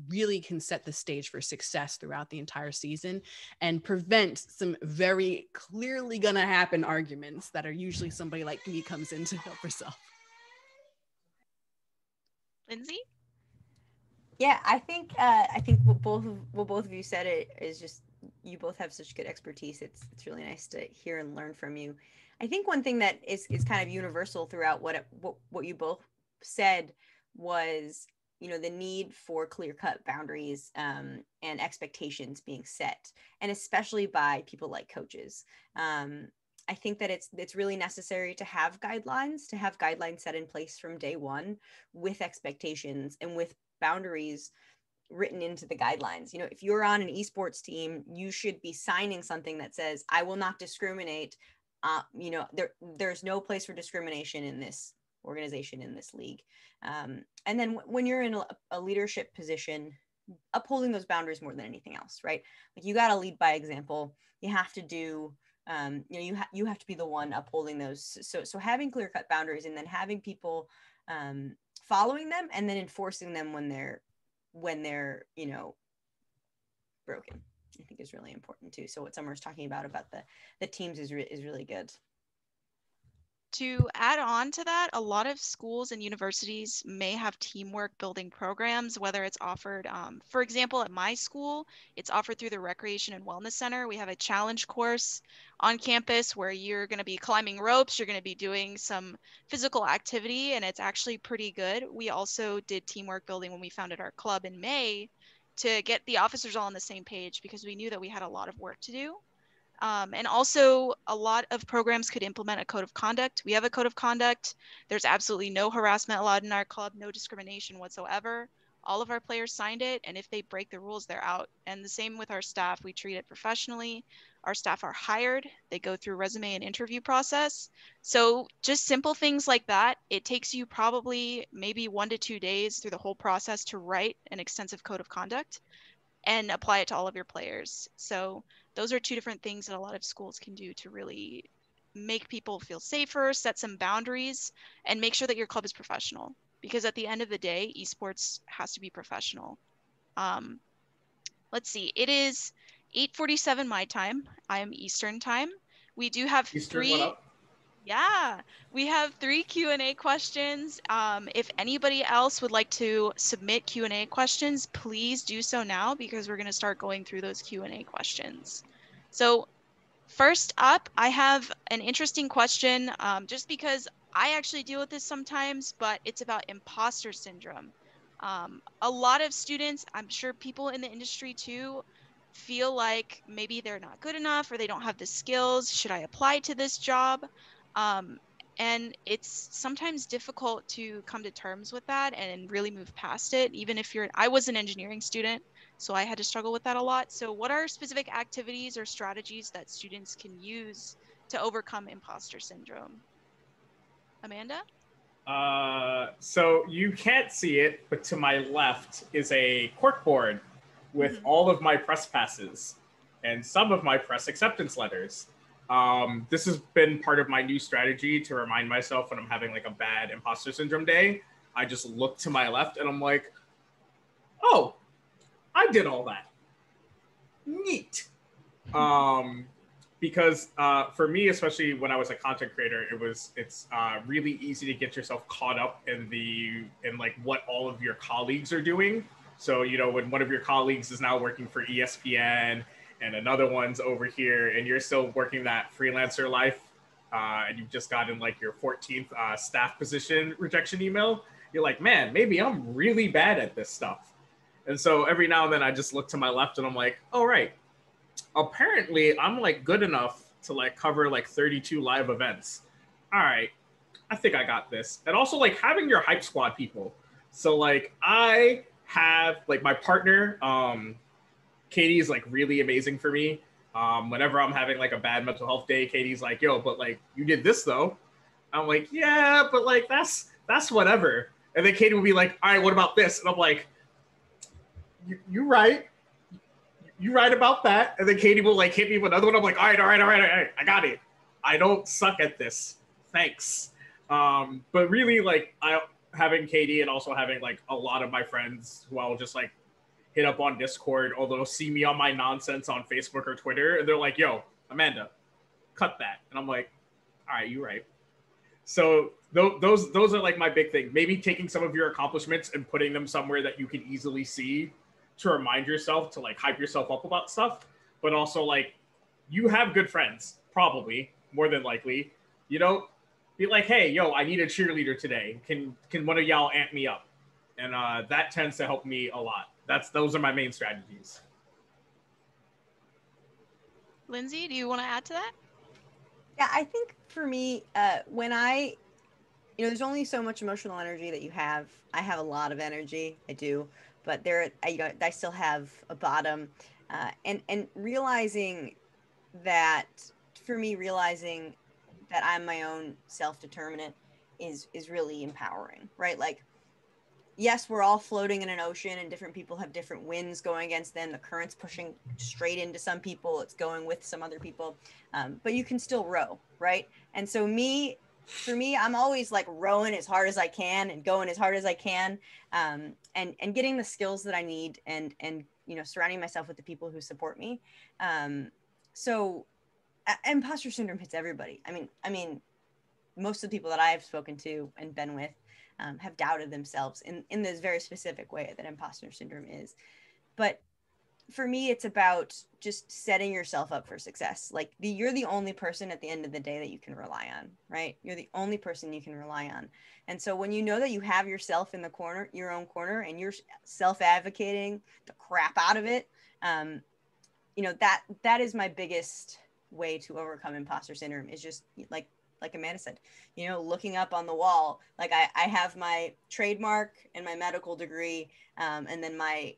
really can set the stage for success throughout the entire season and prevent some very clearly gonna happen arguments that are usually somebody like me comes in to help herself. Lindsay? Yeah, I think what both of you said it is just, you both have such good expertise. It's really nice to hear and learn from you. I think one thing that is kind of universal throughout what you both said was, you know, the need for clear-cut boundaries and expectations being set, and especially by people like coaches. I think that it's really necessary to have guidelines set in place from day one, with expectations and with boundaries written into the guidelines. You know, if you're on an esports team, you should be signing something that says, I will not discriminate. You know, there's no place for discrimination in this organization, in this league. And then when you're in a leadership position, upholding those boundaries more than anything else, right? Like, you got to lead by example. You have to do, you know, you have to be the one upholding those. So having clear cut boundaries, and then having people following them, and then enforcing them when they're, you know, broken, I think is really important too. So what Summer's talking about the teams is really good. To add on to that, a lot of schools and universities may have teamwork building programs, whether it's offered, for example, at my school, it's offered through the Recreation and Wellness Center. We have a challenge course on campus where you're going to be climbing ropes, you're going to be doing some physical activity, and it's actually pretty good. We also did teamwork building when we founded our club in May to get the officers all on the same page, because we knew that we had a lot of work to do. And also, a lot of programs could implement a code of conduct. We have a code of conduct. There's absolutely no harassment allowed in our club, no discrimination whatsoever. All of our players signed it, and if they break the rules, they're out. And the same with our staff. We treat it professionally. Our staff are hired. They go through resume and interview process. So just simple things like that. It takes you probably maybe 1 to 2 days through the whole process to write an extensive code of conduct and apply it to all of your players. So those are two different things that a lot of schools can do to really make people feel safer, set some boundaries, and make sure that your club is professional. Because at the end of the day, esports has to be professional. Let's see, it is 8:47 my time. I am Eastern time. We do have Eastern, what up? Yeah, we have 3 Q&A questions. If anybody else would like to submit Q&A questions, please do so now, because we're going to start going through those Q&A questions. So first up, I have an interesting question, just because I actually deal with this sometimes, but it's about imposter syndrome. A lot of students, I'm sure people in the industry too, feel like maybe they're not good enough, or they don't have the skills. Should I apply to this job? And it's sometimes difficult to come to terms with that and really move past it. Even if I was an engineering student, so I had to struggle with that a lot. So what are specific activities or strategies that students can use to overcome imposter syndrome? Amanda? So you can't see it, but to my left is a corkboard with all of my press passes and some of my press acceptance letters. This has been part of my new strategy to remind myself when I'm having like a bad imposter syndrome day. I just look to my left and I'm like, oh, I did all that. Neat. Because for me, especially when I was a content creator, it's really easy to get yourself caught up in like what all of your colleagues are doing. So, you know, when one of your colleagues is now working for ESPN and another one's over here, and you're still working that freelancer life, and you've just gotten like your 14th staff position rejection email, you're like, man, maybe I'm really bad at this stuff. And so every now and then I just look to my left and I'm like, oh, right. Apparently I'm like good enough to like cover like 32 live events. All right, I think I got this. And also like having your hype squad people. So like I have like my partner, Katie is like really amazing for me. Whenever I'm having like a bad mental health day, Katie's like, yo, but like you did this though. I'm like, yeah, but like that's whatever. And then Katie will be like, all right, what about this? And I'm like, you're right. You're right about that. And then Katie will like hit me with another one. I'm like, all right, I got it. I don't suck at this. Thanks. But really like having Katie and also having like a lot of my friends who I'll just like hit up on Discord, or they'll see me on my nonsense on Facebook or Twitter, and they're like, yo, Amanda, cut that. And I'm like, all right, you're right. So those are like my big thing. Maybe taking some of your accomplishments and putting them somewhere that you can easily see to remind yourself to like hype yourself up about stuff. But also like you have good friends, probably more than likely. You know, be like, hey, yo, I need a cheerleader today. Can one of y'all amp me up? And that tends to help me a lot. Those are my main strategies. Lindsay, do you want to add to that? Yeah, I think for me, when there's only so much emotional energy that you have. I have a lot of energy, I do, but I still have a bottom, and realizing that, for me, realizing that I'm my own self-determinant is really empowering, right? Like, yes, we're all floating in an ocean and different people have different winds going against them. The current's pushing straight into some people. It's going with some other people. But you can still row, right? And so for me, I'm always like rowing as hard as I can and going as hard as I can, and getting the skills that I need and surrounding myself with the people who support me. So imposter syndrome hits everybody. I mean, most of the people that I've spoken to and been with have doubted themselves in this very specific way that imposter syndrome is. But for me, it's about just setting yourself up for success. Like you're the only person at the end of the day that you can rely on, right? You're the only person you can rely on. And so when you know that you have yourself in the corner, your own corner, and you're self-advocating the crap out of it, that is my biggest way to overcome imposter syndrome, is just like Amanda said, looking up on the wall. Like I have my trademark and my medical degree, and then my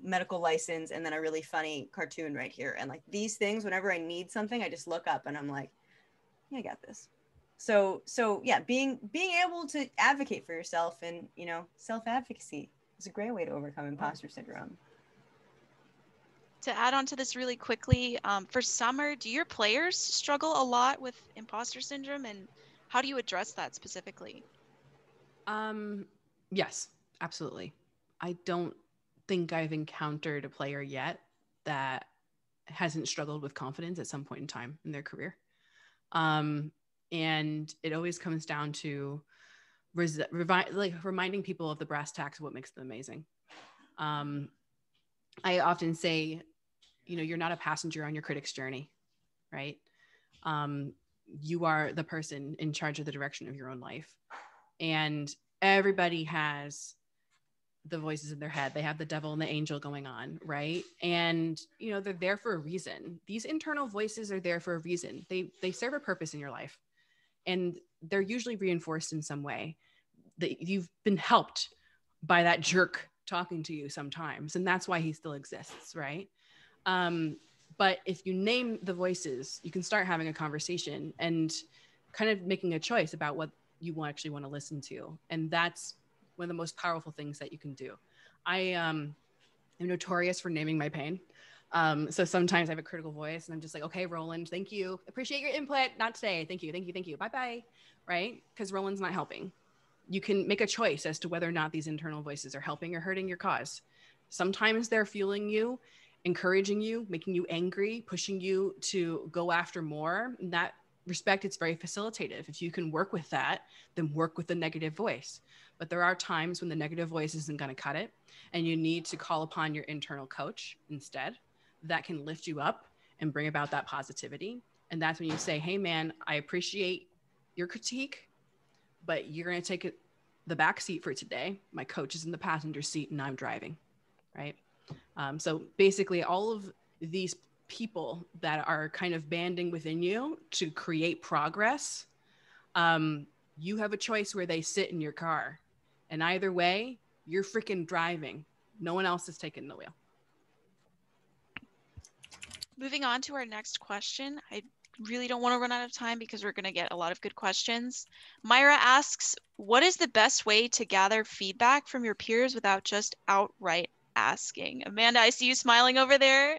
medical license, and then a really funny cartoon right here. And like these things, whenever I need something, I just look up and I'm like, yeah, I got this. So yeah, being able to advocate for yourself and, self-advocacy is a great way to overcome imposter syndrome. To add on to this really quickly, for Summer, do your players struggle a lot with imposter syndrome, and how do you address that specifically? Yes, absolutely. I don't think I've encountered a player yet that hasn't struggled with confidence at some point in time in their career. And it always comes down to reminding people of the brass tacks of what makes them amazing. I often say, you're not a passenger on your critic's journey, right? You are the person in charge of the direction of your own life. And everybody has the voices in their head. They have the devil and the angel going on, right? And, they're there for a reason. These internal voices are there for a reason. They serve a purpose in your life. And they're usually reinforced in some way. That you've been helped by that jerk talking to you sometimes. And that's why he still exists, right? But if you name the voices, you can start having a conversation and kind of making a choice about what you actually want to listen to. And that's one of the most powerful things that you can do. I am notorious for naming my pain. So sometimes I have a critical voice and I'm just like, okay, Roland, thank you. Appreciate your input. Not today. Thank you. Thank you. Thank you. Bye-bye. Right? Because Roland's not helping. You can make a choice as to whether or not these internal voices are helping or hurting your cause. Sometimes they're fueling you, encouraging you, making you angry, pushing you to go after more. In that respect, it's very facilitative. If you can work with that, then work with the negative voice. But there are times when the negative voice isn't going to cut it, and you need to call upon your internal coach instead. That can lift you up and bring about that positivity. And that's when you say, hey, man, I appreciate your critique, but you're going to take the back seat for today. My coach is in the passenger seat and I'm driving, right? So basically all of these people that are kind of banding within you to create progress, you have a choice where they sit in your car. And either way, you're freaking driving. No one else is taking the wheel. Moving on to our next question. I really don't want to run out of time because we're going to get a lot of good questions. Myra asks, what is the best way to gather feedback from your peers without just outright asking? Amanda, I see you smiling over there.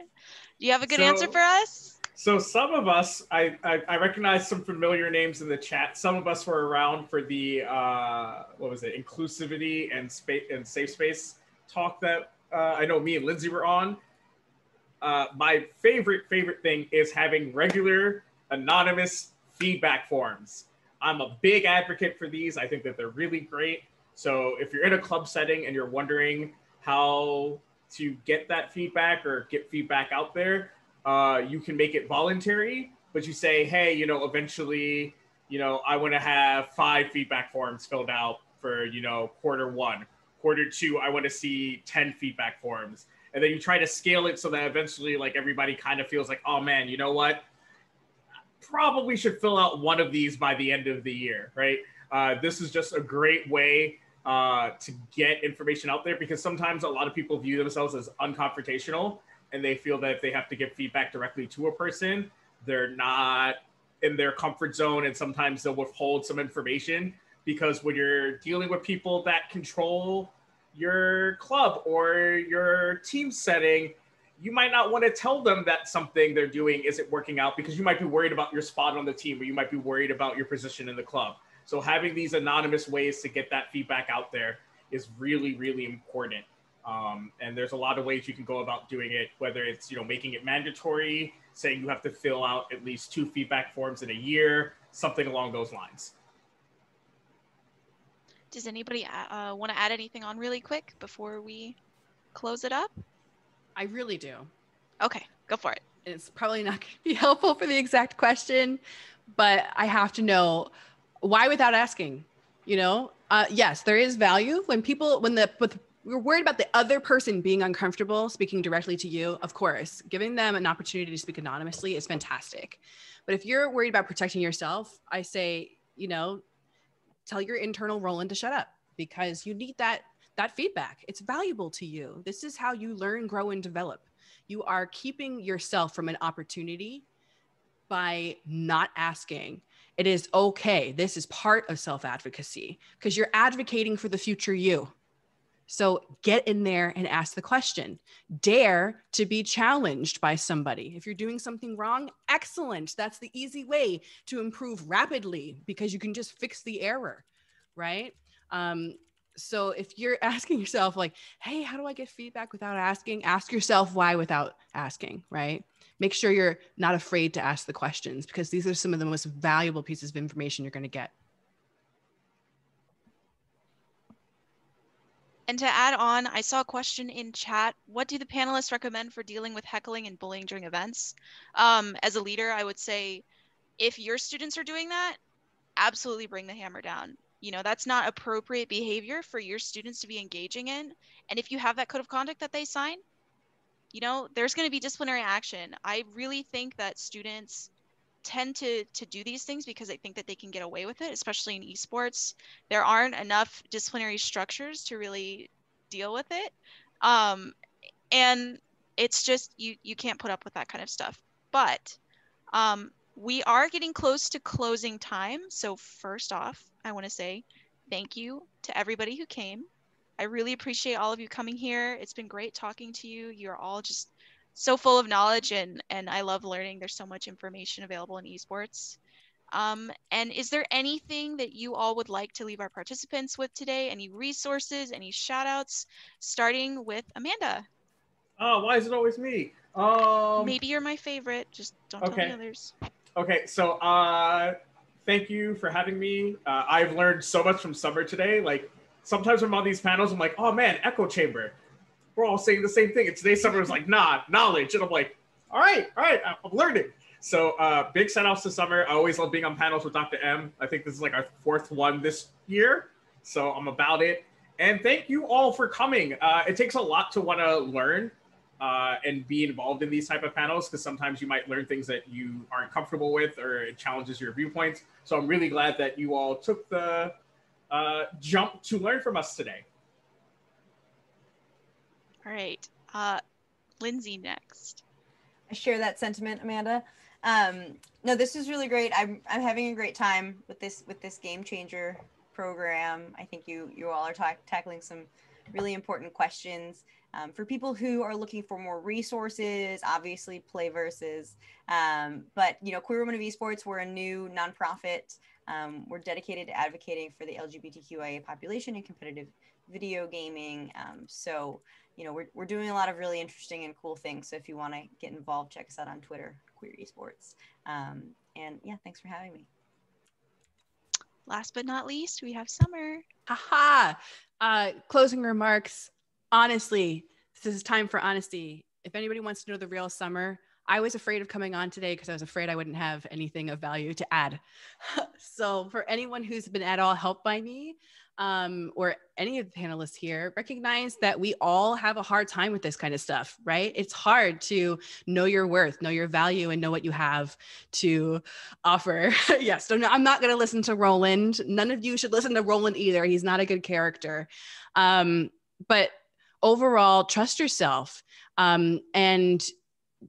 Do you have a good answer for us? So some of us, I recognize some familiar names in the chat. Some of us were around for the, inclusivity and safe space talk that I know me and Lindsay were on. My favorite thing is having regular anonymous feedback forms. I'm a big advocate for these. I think that they're really great. So if you're in a club setting and you're wondering how to get that feedback or get feedback out there, you can make it voluntary, but you say, hey, eventually, I want to have 5 feedback forms filled out for, quarter 1. Quarter 2, I want to see 10 feedback forms. And then you try to scale it so that eventually, like, everybody kind of feels like, oh man, you know what? Probably should fill out one of these by the end of the year, right? This is just a great way to get information out there, because sometimes a lot of people view themselves as unconfrontational, and they feel that if they have to give feedback directly to a person, they're not in their comfort zone, and sometimes they'll withhold some information, because when you're dealing with people that control your club or your team setting, you might not want to tell them that something they're doing isn't working out, because you might be worried about your spot on the team, or you might be worried about your position in the club. So having these anonymous ways to get that feedback out there is really, really important. And there's a lot of ways you can go about doing it, whether it's, making it mandatory, saying you have to fill out at least 2 feedback forms in a year, something along those lines. Does anybody want to add anything on really quick before we close it up? I really do. Okay, go for it. It's probably not going to be helpful for the exact question, but I have to know why without asking. Yes, there is value when we're worried about the other person being uncomfortable speaking directly to you. Of course, giving them an opportunity to speak anonymously is fantastic. But if you're worried about protecting yourself, I say, tell your internal Roland to shut up, because you need that feedback. It's valuable to you. This is how you learn, grow, and develop. You are keeping yourself from an opportunity by not asking. It is okay. This is part of self-advocacy, because you're advocating for the future you. So get in there and ask the question. Dare to be challenged by somebody. If you're doing something wrong, excellent. That's the easy way to improve rapidly, because you can just fix the error, right? So if you're asking yourself like, hey, how do I get feedback without asking? Ask yourself why without asking, right? Make sure you're not afraid to ask the questions, because these are some of the most valuable pieces of information you're going to get. And to add on, I saw a question in chat. What do the panelists recommend for dealing with heckling and bullying during events? As a leader, I would say, if your students are doing that, absolutely bring the hammer down. That's not appropriate behavior for your students to be engaging in. And if you have that code of conduct that they sign, there's going to be disciplinary action. I really think that students tend to do these things because they think that they can get away with it, especially in esports. There aren't enough disciplinary structures to really deal with it. And it's just, you can't put up with that kind of stuff. But we are getting close to closing time. So first off, I want to say thank you to everybody who came. I really appreciate all of you coming here. It's been great talking to you. You're all just so full of knowledge, and I love learning. There's so much information available in esports. And is there anything that you all would like to leave our participants with today? Any resources, any shout outs, starting with Amanda? Oh, why is it always me? Maybe you're my favorite. Just don't tell the others. Okay, so thank you for having me. I've learned so much from Summer today. Like, sometimes when I'm on these panels, I'm like, oh man, echo chamber. We're all saying the same thing. And today Summer was like, nah, knowledge. And I'm like, all right, I'm learning. So big shout outs to Summer. I always love being on panels with Dr. M. I think this is like our 4th one this year. So I'm about it. And thank you all for coming. It takes a lot to want to learn and be involved in these type of panels, because sometimes you might learn things that you aren't comfortable with, or it challenges your viewpoints. So I'm really glad that you all took the jump to learn from us today. All right. Lindsay next. I share that sentiment, Amanda. No, this is really great. I'm having a great time with this Game Changer program. I think you all are tackling some really important questions. For people who are looking for more resources, obviously PlayVS. But Queer Women of Esports, we're a new nonprofit. We're dedicated to advocating for the LGBTQIA population in competitive video gaming. So, you know, we're doing a lot of really interesting and cool things. So if you want to get involved, check us out on Twitter, Queer Esports. And yeah, thanks for having me. Last but not least, we have Summer. Haha. Closing remarks. Honestly, this is time for honesty. If anybody wants to know the real Summer, I was afraid of coming on today because I was afraid I wouldn't have anything of value to add. So for anyone who's been at all helped by me, or any of the panelists here, recognize that we all have a hard time with this kind of stuff, right? It's hard to know your worth, know your value, and know what you have to offer. Yes, so no, I'm not going to listen to Roland. None of you should listen to Roland either. He's not a good character. But overall, trust yourself, and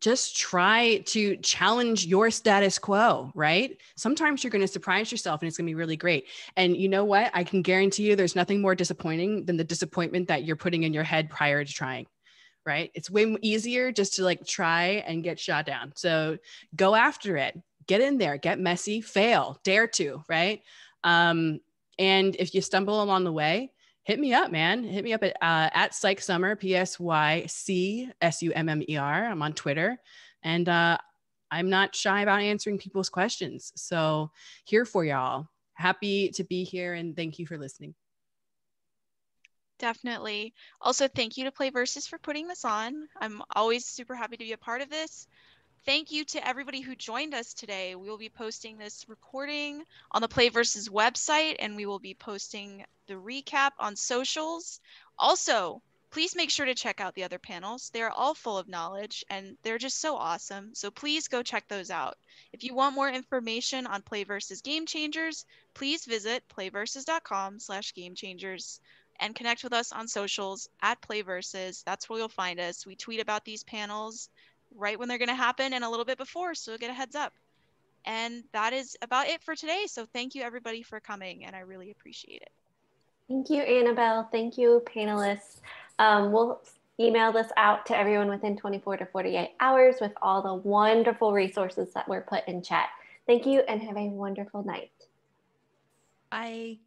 just try to challenge your status quo, right? Sometimes you're going to surprise yourself and it's going to be really great. And you know what? I can guarantee you there's nothing more disappointing than the disappointment that you're putting in your head prior to trying, right? It's way easier just to like try and get shot down. So go after it, get in there, get messy, fail, dare to, right? And if you stumble along the way, hit me up, man. Hit me up at PsychSummer, PSYCSUMMER. I'm on Twitter. And I'm not shy about answering people's questions. So here for y'all. Happy to be here and thank you for listening. Definitely. Also, thank you to PlayVS for putting this on. I'm always super happy to be a part of this. Thank you to everybody who joined us today. We will be posting this recording on the PlayVS website, and we will be posting the recap on socials. Also, please make sure to check out the other panels. They are all full of knowledge, and they're just so awesome. So please go check those out. If you want more information on PlayVS Game Changers, please visit playvs.com/gamechangers and connect with us on socials at PlayVS. That's where you'll find us. We tweet about these panels right when they're going to happen and a little bit before, so you'll get a heads up. And that is about it for today. So thank you everybody for coming, and I really appreciate it. Thank you, Annabelle. Thank you, panelists. We'll email this out to everyone within 24 to 48 hours with all the wonderful resources that were put in chat. Thank you and have a wonderful night. Bye.